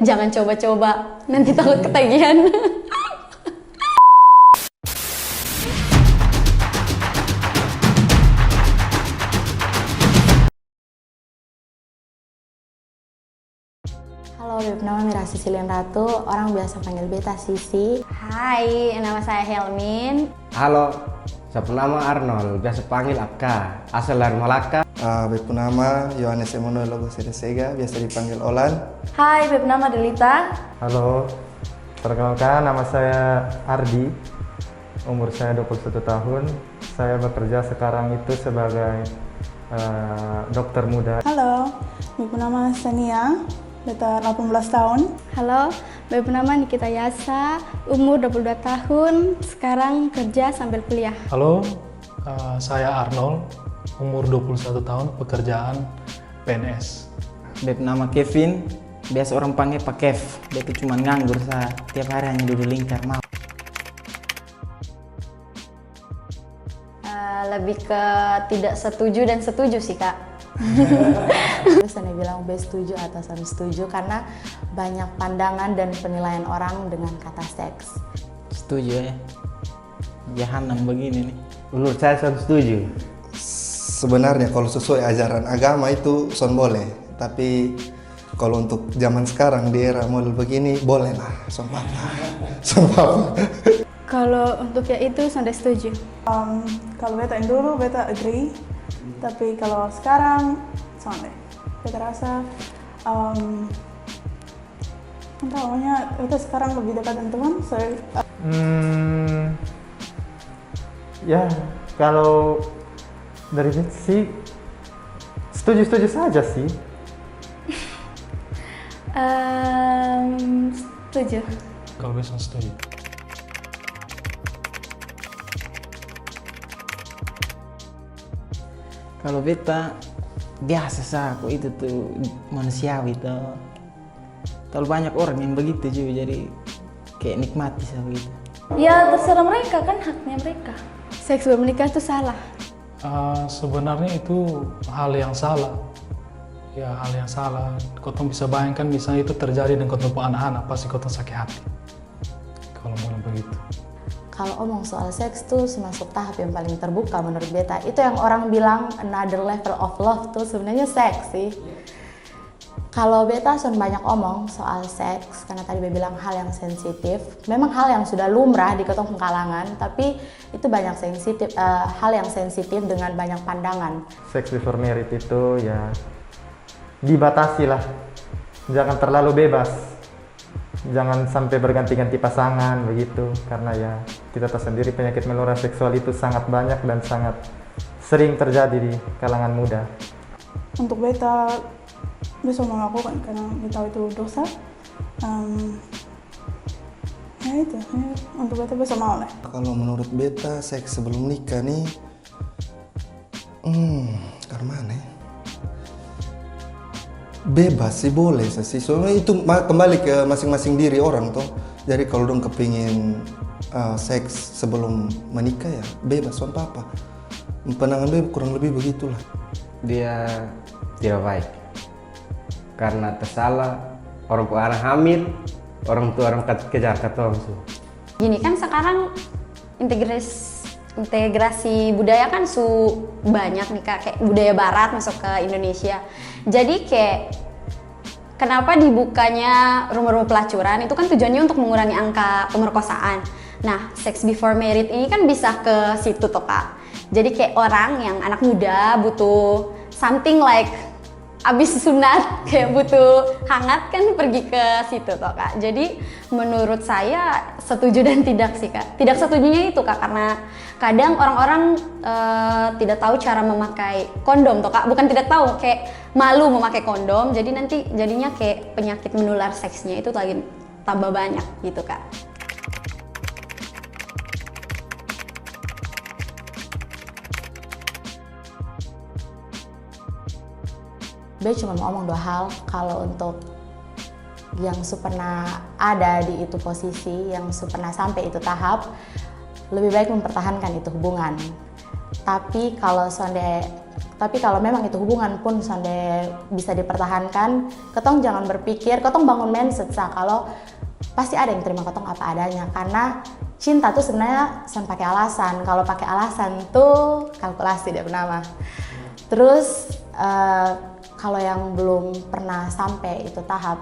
jangan coba-coba, nanti takut ketagihan. Halo, Beb, nama Mira Sisilin Ratu, orang biasa panggil Beta Sisi. Hai, nama saya Helmin. Halo, saya nama Arnold, biasa panggil Akka, asal dari Malaka. Beb nama Yohanes Emanuel Logo Sedesega, biasa dipanggil Olan. Hai, Beb, nama Delita. Halo, perkenalkan nama saya Ardi, umur saya 21 tahun. Saya bekerja sekarang itu sebagai dokter muda. Halo, Beb nama Sania, beta 18 tahun. Halo, Beb nama Nikita Yasa, umur 22 tahun, sekarang kerja sambil kuliah. Halo, saya Arnold, umur 21 tahun, pekerjaan PNS. Beb nama Kevin, biasa orang panggil Pak Kev. Beb cuma nganggur tiap hari hanya duduk lingkar mau. Lebih ke tidak setuju dan setuju sih, Kak. Terus saya bilang B setuju atau saya setuju karena banyak pandangan dan penilaian orang dengan kata seks. Setuju ya, jahanam begini nih. Menurut saya setuju. Sebenarnya kalau sesuai ajaran agama itu son boleh, tapi kalau untuk zaman sekarang di era model begini boleh lah, son papa. Son papa. Kalau untuk ya itu sudah setuju. Kalau beta yang dulu beta agree, tapi kalau sekarang soalnya beta rasa entah pokoknya beta sekarang lebih dekat dengan teman. So, Ya, kalau dari beta sih setuju-setuju saja sih. Setuju. Kalau bisa setuju. Kalau beta biasa aku itu tuh manusiawi tuh. Terlalu banyak orang yang begitu juga, jadi kayak nikmati begitu. Ya terserah mereka, kan haknya mereka. Seks sebelum menikah itu salah. Sebenarnya itu hal yang salah. Ya hal yang salah. Kotong bisa bayangkan misalnya itu terjadi dengan kotong anak-anak, pasti kotong sakit hati. Kalau mulai begitu. Kalau omong soal seks tuh masuk tahap yang paling terbuka menurut Beta. Itu yang orang bilang another level of love tuh sebenarnya seks sih. Kalau Beta banyak omong soal seks, karena tadi Beta bilang hal yang sensitif. Memang hal yang sudah lumrah di ketong kalangan, tapi itu banyak sensitif, hal yang sensitif dengan banyak pandangan. Sex before marriage itu ya dibatasi lah, jangan terlalu bebas. Jangan sampai berganti-ganti pasangan begitu, karena ya kita tahu sendiri penyakit menular seksual itu sangat banyak dan sangat sering terjadi di kalangan muda. untuk beta bisa melakukan karena beta itu dosa. Ya itu, ya, untuk beta bisa mau lah. Kalau menurut beta seks sebelum nikah nih, karena mana ya? Bebas sih boleh sih, soalnya itu kembali ke masing-masing diri orang tuh. Jadi kalau dong kepingin seks sebelum menikah ya bebas, son papa. Pandangan bebas kurang lebih begitulah. Dia tidak baik karena tersalah orang hamil, orang tua orang kejar katong. Gini kan sekarang integrasi budaya kan banyak nih, Kak, kayak budaya barat masuk ke Indonesia. Jadi kayak kenapa dibukanya rumah-rumah pelacuran itu kan tujuannya untuk mengurangi angka pemerkosaan. Nah, sex before marriage ini kan bisa ke situ toh, Kak. Jadi kayak orang yang anak muda butuh something like abis sunat kayak butuh hangat kan pergi ke situ toh, Kak. Jadi menurut saya setuju dan tidak sih, Kak. Tidak setujunya itu, Kak, karena kadang orang-orang tidak tahu cara memakai kondom toh, Kak. Bukan tidak tahu, kayak malu memakai kondom. Jadi nanti jadinya kayak penyakit menular seksnya itu lagi tambah banyak gitu, Kak. Gue cuma mau ngomong dua hal. Kalau untuk yang pernah ada di itu posisi, yang pernah sampai itu tahap, lebih baik mempertahankan itu hubungan. Tapi kalau Tapi kalau memang itu hubungan pun sampai bisa dipertahankan, ketong jangan berpikir, ketong bangun mindset kalau pasti ada yang terima ketong apa adanya. Karena cinta tuh sebenarnya sen pakai alasan. Kalau pakai alasan tuh kalkulasi dia bernama. Terus kalau yang belum pernah sampai itu tahap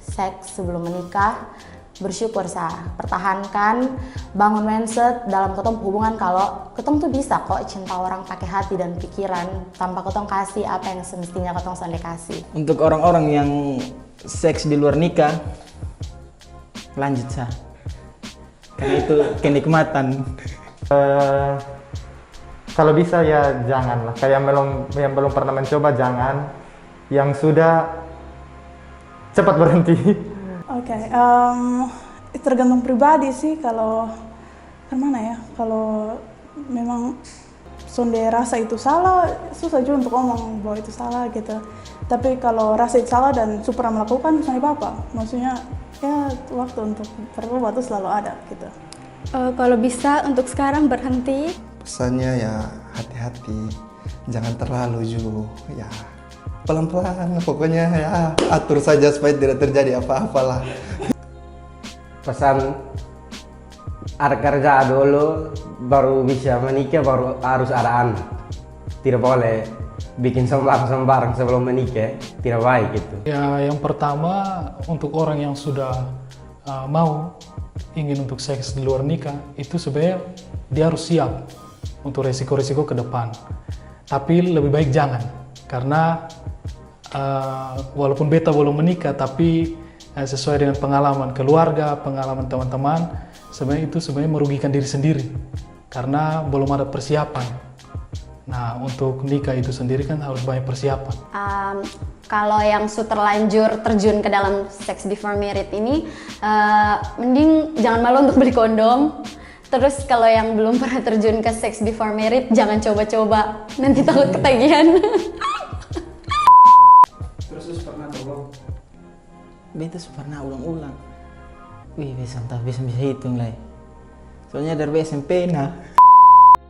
seks sebelum menikah, bersyukur pertahankan, bangun mindset dalam ketong hubungan kalau ketong tuh bisa kok cinta orang pakai hati dan pikiran tanpa ketong kasih apa yang semestinya ketong sendiri kasih. Untuk orang-orang yang seks di luar nikah, lanjut karena itu kenikmatan. Kalau bisa ya janganlah. Kayak yang belum pernah mencoba jangan. Yang sudah cepat berhenti. Oke, tergantung pribadi sih. Kalau kemana ya? Kalau memang sonde rasa itu salah, susah juga untuk ngomong bahwa itu salah gitu. Tapi kalau rasa itu salah dan pernah melakukan, misalnya apa? Maksudnya ya waktu untuk berubah itu selalu ada gitu. Kalau bisa untuk sekarang berhenti. Pesannya ya hati-hati, jangan terlalu juga, ya pelan-pelan, pokoknya ya atur saja supaya tidak terjadi apa-apalah. Pesan ada kerja dulu, baru bisa menikah, baru harus ada anak. Tidak boleh bikin sembarang sebelum menikah, tidak baik gitu. Ya, yang pertama untuk orang yang sudah ingin untuk seks di luar nikah, itu sebenarnya dia harus siap untuk resiko-resiko ke depan. Tapi lebih baik jangan, karena walaupun beta belum menikah, tapi sesuai dengan pengalaman keluarga, pengalaman teman-teman, sebenarnya itu merugikan diri sendiri karena belum ada persiapan. Nah, untuk nikah itu sendiri kan harus banyak persiapan. Kalau yang terlanjur terjun ke dalam seks before marriage ini, mending jangan malu untuk beli kondom. Terus kalau yang belum pernah terjun ke seks before marriage, jangan coba-coba, nanti takut ketagihan. Terus pernah tolong? Beta pernah ulang-ulang. Wih, bisa hitung lah. Soalnya dari SMP nah.